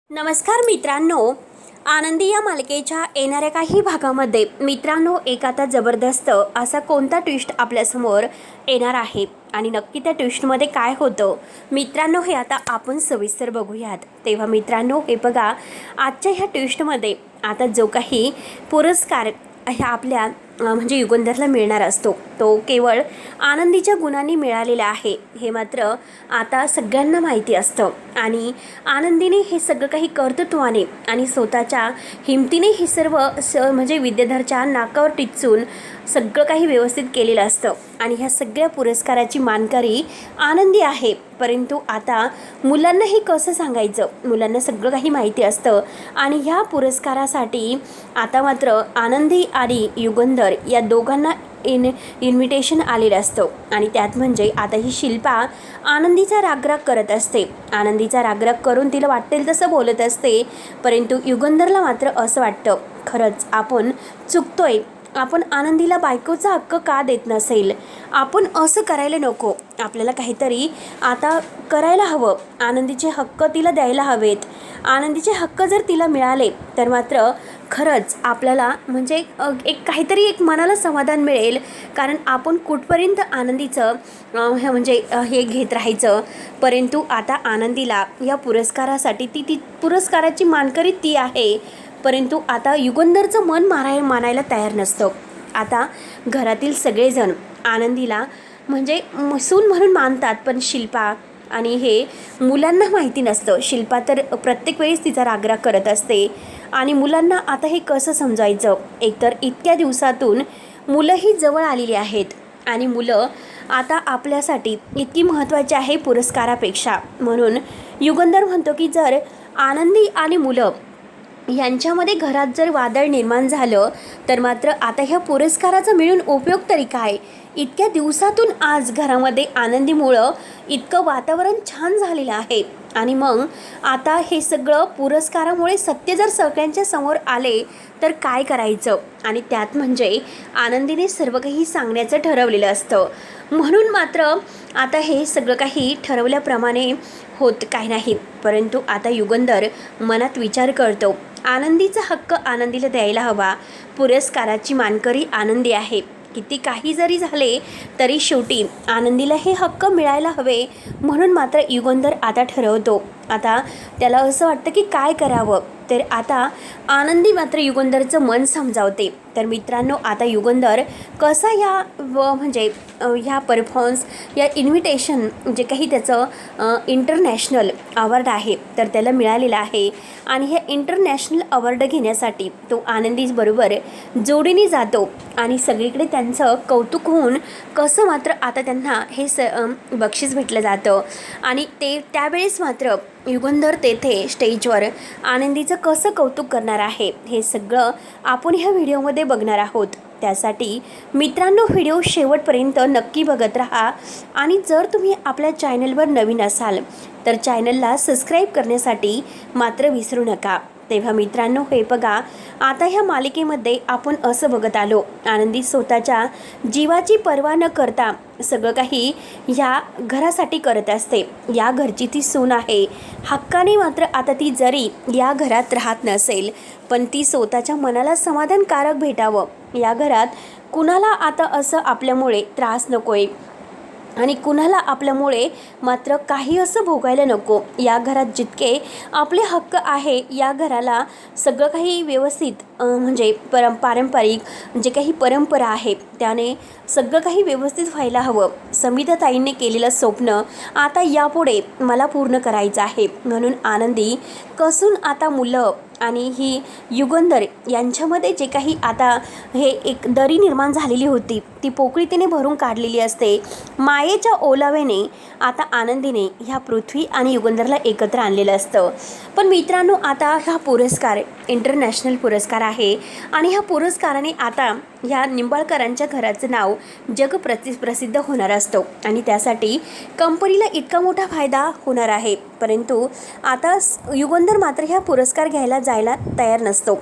नमस्कार मित्रांनो, आनंदी या मालिकेच्या येणाऱ्या काही भागामध्ये मित्रांनो एक आता जबरदस्त असा कोणता ट्विस्ट आपल्यासमोर येणार आहे आणि नक्की त्या ट्विस्टमध्ये काय होतं मित्रांनो हे आता आपण सविस्तर बघूयात। तेव्हा मित्रांनो हे बघा, आजच्या ह्या ट्विस्टमध्ये आता जो काही पुरस्कार ह्या आपल्या म्हणजे युगंधरला मिळणार असतो तो केवळ आनंदीच्या गुणांनी मिळालेला आहे हे मात्र आता सगळ्यांना माहिती असतं आणि आनंदीने हे सगळं काही कर्तृत्वाने आणि स्वतःच्या हिमतीने हे सर्व म्हणजे विद्याधरच्या नाकावर टिचून सगळं काही व्यवस्थित केलेलं असतं आणि ह्या सगळ्या पुरस्काराची मानकरी आनंदी आहे। परंतु आता मुलांना हे कसं सांगायचं, मुलांना सगळं काही माहिती असतं आणि ह्या पुरस्कारासाठी आता मात्र आनंदी आणि युगंधर या दोघांना इन्व्हिटेशन आलेलं असतं आणि त्यात म्हणजे आता ही शिल्पा आनंदीचा रागराग करत असते, आनंदीचा रागराग करून तिला वाटेल तसं बोलत असते। परंतु युगंधरला मात्र असं वाटतं खरंच आपण चुकतोय, आपण आनंदीला बायकोचा हक्क का देत नसेल, आपण असं करायला नको, आपल्याला काहीतरी आता करायला हवं, आनंदीचे हक्क तिला द्यायला हवेत, आनंदीचे हक्क जर तिला मिळाले तर मात्र खरंच आपल्याला म्हणजे एक मनाला समाधान मिळेल, कारण आपण कुठपर्यंत आनंदीचं म्हणजे हे घेत राहायचं। परंतु आता आनंदीला या पुरस्कारासाठी ती पुरस्काराची मानकरी ती आहे, परंतु आता युगंधरचं मन मानायला तयार नसतं। आता घरातील सगळेजण आनंदीला म्हणजे सून म्हणून मानतात, पण शिल्पा आणि हे मुलांना माहिती नसतं। शिल्पा तर प्रत्येक वेळेस तिचा रागराग करत असते आणि मुलांना आता हे कसं समजायचं, एकतर इतक्या दिवसातून मुलंही जवळ आलेली आहेत आणि मुलं आता आपल्यासाठी इतकी महत्त्वाची आहे पुरस्कारापेक्षा। म्हणून युगंधर म्हणतो की जर आनंदी आणि मुलं यांच्यामध्ये घरात जर वादळ निर्माण झालं तर मात्र आता ह्या पुरस्काराचा मिळून उपयोग तरी काय, इतक्या दिवसातून आज घरामध्ये आनंदीमुळं इतकं वातावरण छान झालेलं आहे आणि मग आता हे सगळं पुरस्कारामुळे सत्य जर सगळ्यांच्या समोर आले तर काय करायचं, आणि त्यात म्हणजे आनंदीने सर्व काही सांगण्याचं ठरवलेलं असतं। म्हणून मात्र आता हे सगळं काही ठरवल्याप्रमाणे होत काही नाही। परंतु आता युगंधर मनात विचार करतो, आनंदीचा हक्क आनंदीला द्यायला हवा, पुरस्काराची मानकरी आनंदी आहे, किती काही जरी झाले तरी शेवटी आनंदीला हे हक्क मिळायला हवे। म्हणून मात्र युगंधर आता ठरवतो, आता त्याला असं वाटतं की काय करावं, तर आता आनंदी मात्र युगंधरचं मन समजावते। तर मित्रांनो आता युगंधर कसा म्हणजे ह्या परफॉर्मन्स या इन्व्हिटेशन जे काही त्याचं इंटरनॅशनल अवॉर्ड आहे तर त्याला मिळालेलं आहे आणि हे इंटरनॅशनल अवॉर्ड घेण्यासाठी तो आनंदीबरोबर जोडीने जातो आणि सगळीकडे त्यांचं कौतुक होऊन कसं मात्र आता त्यांना हे बक्षीस भेटलं जातं आणि ते त्यावेळेस मात्र युगंधर तेथे स्टेजवर आनंदीचं कसं कौतुक करणार आहे हे सगळं आपण ह्या व्हिडिओमध्ये बघणार आहोत। त्यासाठी मित्रांनो व्हिडिओ शेवटपर्यंत नक्की बघत राहा आणि जर तुम्ही आपल्या चॅनलवर नवीन असाल तर चॅनलला सबस्क्राईब करण्यासाठी मात्र विसरू नका। तेव्हा मित्रांनो हे बघा, आता ह्या मालिकेमध्ये आपण असं बघत आलो, आनंदी स्वतःच्या जीवाची पर्वा न करता सगळं काही ह्या घरासाठी करत असते, या घरची ती सून आहे, हक्काने मात्र आता ती जरी या घरात राहत नसेल पण ती स्वतःच्या मनाला समाधानकारक भेटावं, या घरात कुणाला आता असं आपल्यामुळे त्रास नकोय आणि कुणाला आपल्यामुळे मात्र काही असं भोगायला नको, या घरात जितके आपले हक्क आहे या घराला सगळं काही व्यवस्थित म्हणजे पारंपरिक जे काही परंपरा आहे त्याने सगळं काही व्यवस्थित व्हायला हवं। समिताताईंनी केलेलं स्वप्न आता यापुढे मला पूर्ण करायचं आहे। म्हणून आनंदी कसून आता मुलं आणि ही युगंधर यांच्यामध्ये जे काही आता हे एक दरी निर्माण झालेली होती ती पोकळी तिने भरून काढलेली असते। मायेच्या ओलाव्याने आता आनंदीने ह्या पृथ्वी आणि युगंधरला एकत्र आणलेलं असतं। पण मित्रांनो आता हा पुरस्कार इंटरनॅशनल पुरस्कार आहे आणि ह्या पुरस्काराने आता ह्या निंबाळकरांच्या घराचं नाव प्रसिद्ध होणार असतो आणि त्यासाठी कंपनीला इतका मोठा फायदा होणार आहे। परंतु आता युगंधर मात्र ह्या पुरस्कार घ्यायला जायला तयार नसतो,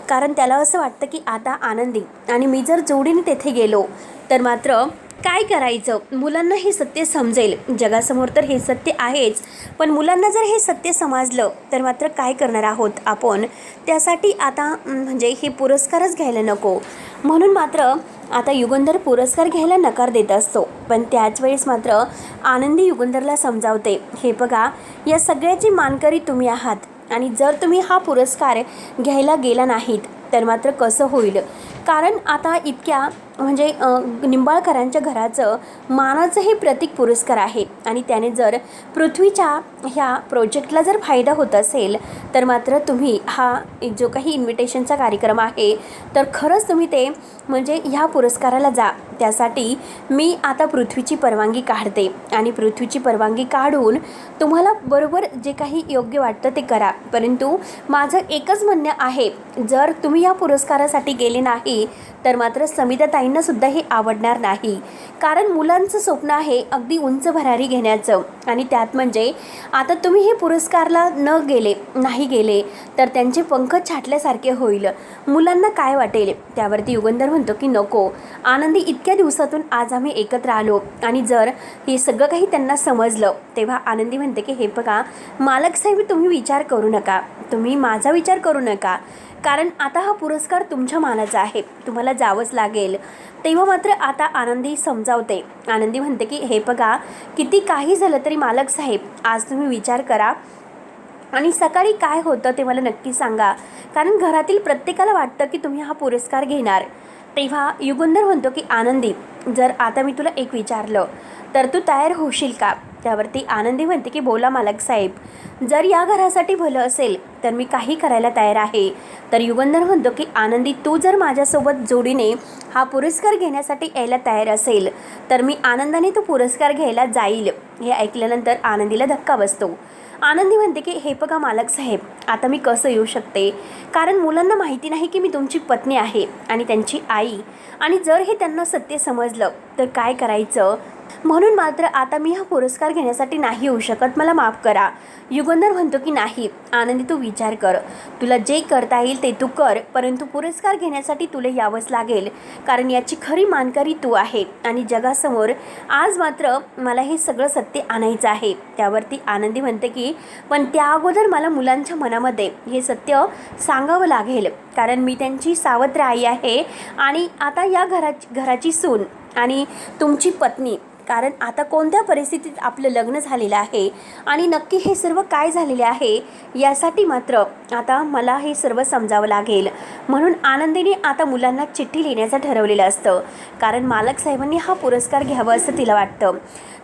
कारण त्याला असं वाटतं की आता आनंदी आणि मी जर जोडीने तेथे गेलो तर मात्र काय करायचं? मुलांना हे सत्य समजेल. जगासमोर तर हे सत्य आहेच, पण मुलांना जर हे सत्य समजलं तर मात्र काय करणार आहोत आपण? त्यासाठी आता म्हणजे हे पुरस्कारच घ्यायला नको, म्हणून मात्र आता युगंधर पुरस्कार घ्यायला नकार देत असतो. पण त्याच वेळेस मात्र आनंदी युगंधरला समजावते, हे बघा, या सगळ्याची मानकरी तुम्ही आहात आणि जर तुम्ही हा पुरस्कार घ्यायला गेला नाहीत तर मात्र कसं होईल? कारण आता इतक्या म्हणजे निंबाळकरांच्या घराचं मानाचं हे प्रतीक पुरस्कार आहे आणि त्याने जर पृथ्वीच्या ह्या प्रोजेक्टला जर फायदा होत असेल तर मात्र तुम्ही हा जो काही इन्व्हिटेशनचा कार्यक्रम आहे तर खरंच तुम्ही ते म्हणजे ह्या पुरस्काराला जा. त्यासाठी मी आता पृथ्वीची परवानगी काढते आणि पृथ्वीची परवानगी काढून तुम्हाला बरोबर जे काही योग्य वाटतं ते करा. परंतु माझं एकच म्हणणं आहे, जर तुम्ही या पुरस्कारासाठी गेले नाही तर मात्र समिताताईंना सुद्धा हे आवडणार नाही. कारण मुलांचं स्वप्न आहे अगदी उंच भरारी घेण्याचं आणि त्यात म्हणजे आता तुम्ही हे पुरस्कारला नाही गेले तर त्यांचे पंख छाटल्यासारखे होईल. मुलांना काय वाटेल? त्यावरती युगंधर म्हणतो की नको, आनंदी इतक्या दिवसातून आज आम्ही एकत्र आलो आणि जर हे सगळं काही त्यांना समजलं तेव्हा आनंदी म्हणते की हे बघा मालक साहेब, तुम्ही विचार करू नका, तुम्ही माझा विचार करू नका, कारण आता हा पुरस्कार तुमच्या मानाचा आहे, तुम्हाला जावंच लागेल. तेव्हा मात्र आता आनंदी समजावते. आनंदी म्हणते की हे बघा, किती काही झालं तरी मालक साहेब आज तुम्ही विचार करा आणि सकाळी काय होतं ते मला नक्की सांगा, कारण घरातील प्रत्येकाला वाटतं की तुम्ही हा पुरस्कार घेणार. तेव्हा युगंधर म्हणतो की आनंदी, जर आता मी तुला एक विचारलं तर तू तयार होशील का? त्यावरती आनंदी म्हणते की बोला मालक साहेब, जर या घरासाठी भलं असेल तर मी काही करायला तयार आहे. तर युगंधर म्हणतो की आनंदी, तू जर माझ्यासोबत जोडीने हा पुरस्कार घेण्यासाठी यायला तयार असेल तर मी आनंदाने तो पुरस्कार घ्यायला जाईल. हे ऐकल्यानंतर आनंदीला धक्का बसतो. आनंदी म्हणते की हे बघा मालक साहेब, आता मी कसं येऊ शकते? कारण मुलांना माहिती नाही की मी तुमची पत्नी आहे आणि त्यांची आई, आणि जर हे त्यांना सत्य समजलं तर काय करायचं? म्हणून मात्र आता मी हा पुरस्कार घेण्यासाठी नाही येऊ शकत, मला माफ करा. युगंधर म्हणतो की नाही आनंदी, तू विचार कर, तुला जे करता येईल ते तू कर, परंतु पुरस्कार घेण्यासाठी तुला यावंच लागेल, कारण याची खरी मानकरी तू आहे आणि जगासमोर आज मात्र मला हे सगळं सत्य आणायचं आहे. त्यावरती आनंदी म्हणते की पण त्या अगोदर मला मुलांच्या मनामध्ये हे सत्य सांगावं लागेल, कारण मी त्यांची सावत्र आई आहे आणि आता या घराची सून आणि तुमची पत्नी. कारण आता कोणत्या परिस्थितीत आपलं लग्न झालेलं आहे आणि नक्की हे सर्व काय झालेले आहे यासाठी मात्र आता मला हे सर्व समजावं लागेल. म्हणून आनंदीने आता मुलांना चिठ्ठी लिहिण्याचं ठरवलेलं असतं, कारण मालक साहेबांनी हा पुरस्कार घ्यावा असं तिला वाटतं.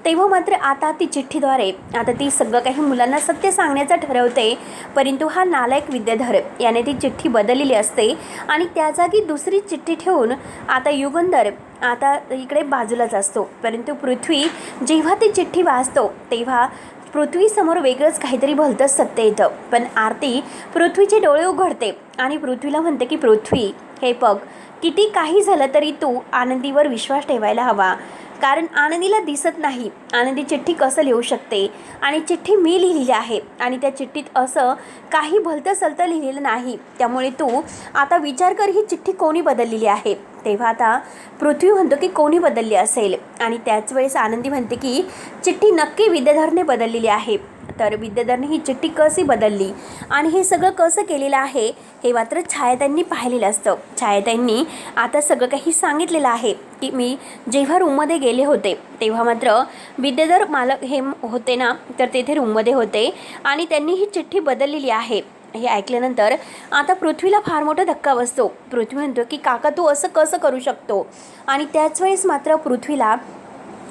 तेव्हा मात्र आता ती चिठ्ठीद्वारे आता ती सगळं काही मुलांना सत्य सांगण्याचं ठरवते. परंतु हा नालायक विद्याधर याने ती चिठ्ठी बदललेली असते आणि त्या जागी दुसरी चिठ्ठी ठेवून आता युगंधर आता इकडे बाजूलाच असतो. परंतु पृथ्वी जेव्हा ती चिठ्ठी वाचतो तेव्हा पृथ्वीसमोर वेगळंच काहीतरी भलतंच सत्य येतं. पण आरती पृथ्वीचे डोळे उघडते आणि पृथ्वीला म्हणते की पृथ्वी, हे बघ, किती काही झालं तरी तू आनंदीवर विश्वास ठेवायला हवा, कारण आनंदीला दिसत नाही आनंदी चिठ्ठी कसं लिहू शकते आणि चिठ्ठी मी लिहिलेली आहे आणि त्या चिठ्ठीत असं काही भलतं सलतं लिहिलेलं नाही. त्यामुळे तू आता विचार कर, ही चिठ्ठी कोणी बदललेली आहे? तेव्हा आता पृथ्वी म्हणतो की कोणी बदलली असेल आणि त्याच वेळेस आनंदी म्हणते की चिठ्ठी नक्की विद्याधरने बदललेली आहे. तर विद्याधरने ही चिठ्ठी कशी बदलली आणि हे सगळं कसं केलेलं आहे हे मात्र छायाताईंनी पाहिलेलं असतं. छायाताईंनी आता सगळं काही सांगितलेलं आहे की मी जेव्हा रूममध्ये गेले होते तेव्हा मात्र विद्याधर मालक हे होते ना, तर तेथे रूममध्ये होते आणि त्यांनी ही चिठ्ठी बदललेली आहे. हे ऐकल्यानंतर आता पृथ्वीला फार मोठा धक्का बसतो. पृथ्वी म्हणतो की काका, तू असं कसं करू शकतो? आणि त्याच वेळेस मात्र पृथ्वीला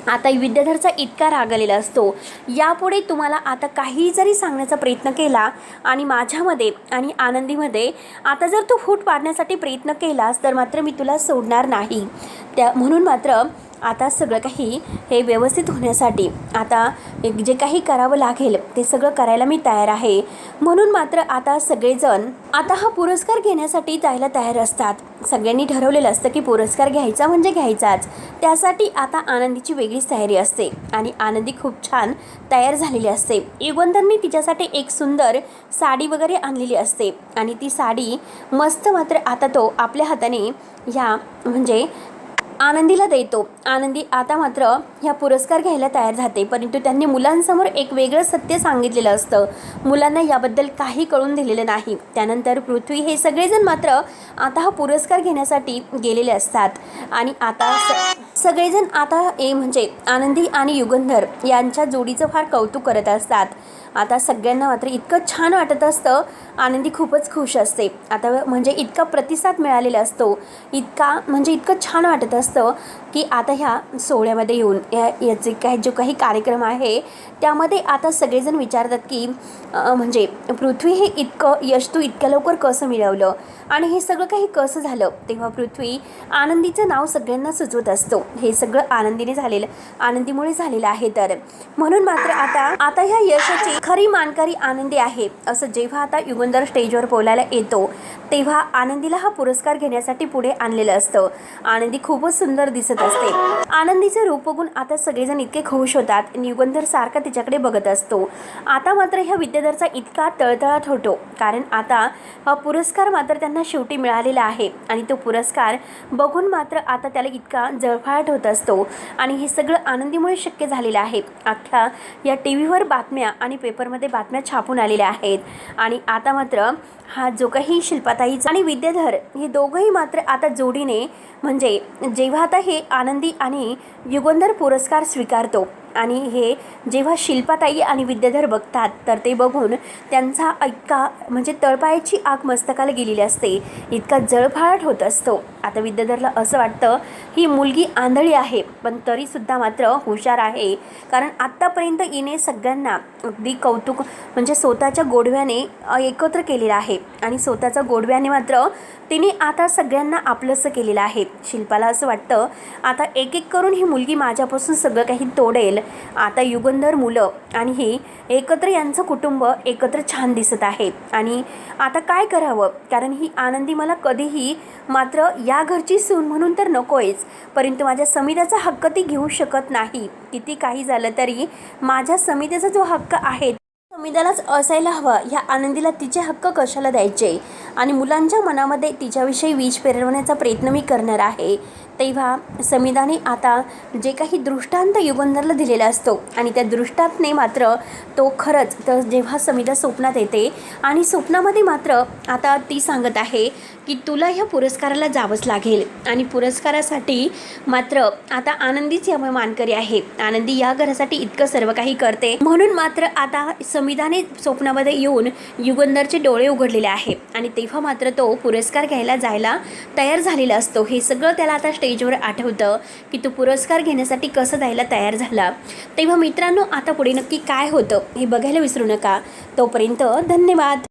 आता विद्याधरचा इतका राग आलेला असतो, यापुढे तुम्हाला आता काही जरी सांगण्याचा प्रयत्न केला आणि माझ्यामध्ये आणि आनंदीमध्ये आता जर तू फूट पाडण्यासाठी प्रयत्न केलास तर मात्र मी तुला सोडणार नाही. म्हणून मात्र आता सगळं काही हे व्यवस्थित होण्यासाठी आता जे काही करावं लागेल ते सगळं करायला मी तयार आहे. म्हणून मात्र आता सगळेजण आता हा पुरस्कार घेण्यासाठी जायला तयार असतात. सगळ्यांनी ठरवलेलं असतं की पुरस्कार घ्यायचा म्हणजे घ्यायचाच. त्यासाठी आता आनंदीची वेगळीच तयारी असते आणि आनंदी खूप छान तयार झालेली असते. युगंधरने तिच्यासाठी एक सुंदर साडी वगैरे आणलेली असते आणि ती साडी मस्त मात्र आता तो आपल्या हाताने ह्या म्हणजे आनंदीला देतो. आनंदी आता मात्र ह्या पुरस्कार घ्यायला तयार राहते, परंतु त्यांनी मुलांसमोर एक वेगळं सत्य सांगितलेलं असतं. मुलांना याबद्दल काही कळून दिलेलं नाही. त्यानंतर पृथ्वी हे सगळेजण मात्र आता हा पुरस्कार घेण्यासाठी गेलेले असतात आणि आता सगळेजण आता म्हणजे आनंदी आणि युगंधर यांच्या जोडीचं फार कौतुक करत असतात. आता सगळ्यांना मात्र इतकं छान वाटत असतं. आनंदी खूपच खुश असते. आता म्हणजे इतका प्रतिसाद मिळालेला असतो, इतकं छान वाटत असतं की आता ह्या सोहळ्यामध्ये येऊन याचे जो काही कार्यक्रम आहे त्यामध्ये आता सगळेजण विचारतात की म्हणजे पृथ्वी हे इतकं यश तू इतक्या लवकर कसं मिळवलं आणि हे सगळं काही कसं झालं. तेव्हा पृथ्वी आनंदीचं नाव सगळ्यांना सुचवत असतो. हे सगळं आनंदीमुळे झालेलं आहे. तर म्हणून मात्र आता ह्या यशाची खरी मानकरी आनंदी आहे असं जेव्हा आता युगंधर स्टेजवर बोलायला येतो तेव्हा आनंदीला हा पुरस्कार घेण्यासाठी पुढे आणलेलं असतं. आनंदी खूपच सुंदर दिसत असते. आनंदीचं रूप बघून आता सगळेजण इतके खुश होतात. युगंधर सारखा तिच्याकडे बघत असतो. आता मात्र ह्या विद्याधरचा इतका तळतळाट होतो, कारण आता हा पुरस्कार मात्र त्यांना शेवटी मिळालेला आहे आणि तो पुरस्कार बघून मात्र आता त्याला इतका जळफळाट होत असतो. आणि हे सगळं आनंदीमुळे शक्य झालेलं आहे. अख्ख्या या टीव्हीवर बातम्या आणि पेपरमध्ये बातम्या छापून आलेल्या आहेत. आणि आता मात्र हा जो काही शिल्पाताई आणि विद्याधर हे दोघंही मात्र आता जोडीने म्हणजे जेव्हा आता हे आनंदी आणि युगंधर पुरस्कार स्वीकारतो आणि हे जेव्हा शिल्पाताई आणि विद्याधर बघतात तर ते बघून त्यांचा इतका म्हणजे तळपायाची आग मस्तकाला गेलेली असते, इतका जळफळाट होत असतो. आता विद्याधरला असं वाटतं ही मुलगी आंधळी आहे पण तरीसुद्धा मात्र हुशार आहे, कारण आत्तापर्यंत हिने सगळ्यांना अगदी कौतुक म्हणजे स्वतःच्या गोडव्याने एकत्र केलेलं आहे आणि स्वतःच्या गोडव्याने मात्र तिने आता सगळ्यांना आपलंसं केलेलं आहे. शिल्पाला असं वाटतं आता एक एक करून ही मुलगी माझ्यापासून सगळं काही तोडेल. आता युगंधर मुलं आणि ही एकत्र यांचं कुटुंब एकत्र छान दिसत आहे आणि आता काय करावं, कारण ही आनंदी मला कधीही मात्र या घरची सून म्हणून तर नकोयच, परंतु माझ्या समिताचा हक्क ती घेऊ शकत नाही. किती काही झालं तरी माझ्या समितेचा जो हक्क आहे समितालाच असायला हवा. ह्या आनंदीला तिचे हक्क कशाला द्यायचे आणि मुलांच्या मनामध्ये तिच्याविषयी विष पेरवण्याचा प्रयत्न मी करणार आहे. तेव्हा समिताने आता जे काही दृष्टांत युगंधरला दिलेला असतो आणि त्या दृष्टांतने मात्र तो खरंच तर जेव्हा समिता स्वप्नात येते आणि स्वप्नामध्ये मात्र आता ती सांगत आहे की तुला ह्या पुरस्काराला जावंच लागेल आणि पुरस्कारासाठी मात्र आता आनंदीच या मानकरी आहे. आनंदी या घरासाठी इतकं सर्व काही करते म्हणून मात्र आता समिताने स्वप्नामध्ये येऊन युगंधरचे डोळे उघडलेले आहे आणि तेव्हा मात्र तो पुरस्कार घ्यायला जायला तयार झालेला असतो. हे सगळं त्याला आता स्टेजवर आठवतं की तो पुरस्कार घेण्यासाठी कसं जायला तयार झाला. तेव्हा मित्रांनो आता पुढे नक्की काय होतं हे बघायला विसरू नका. तोपर्यंत धन्यवाद.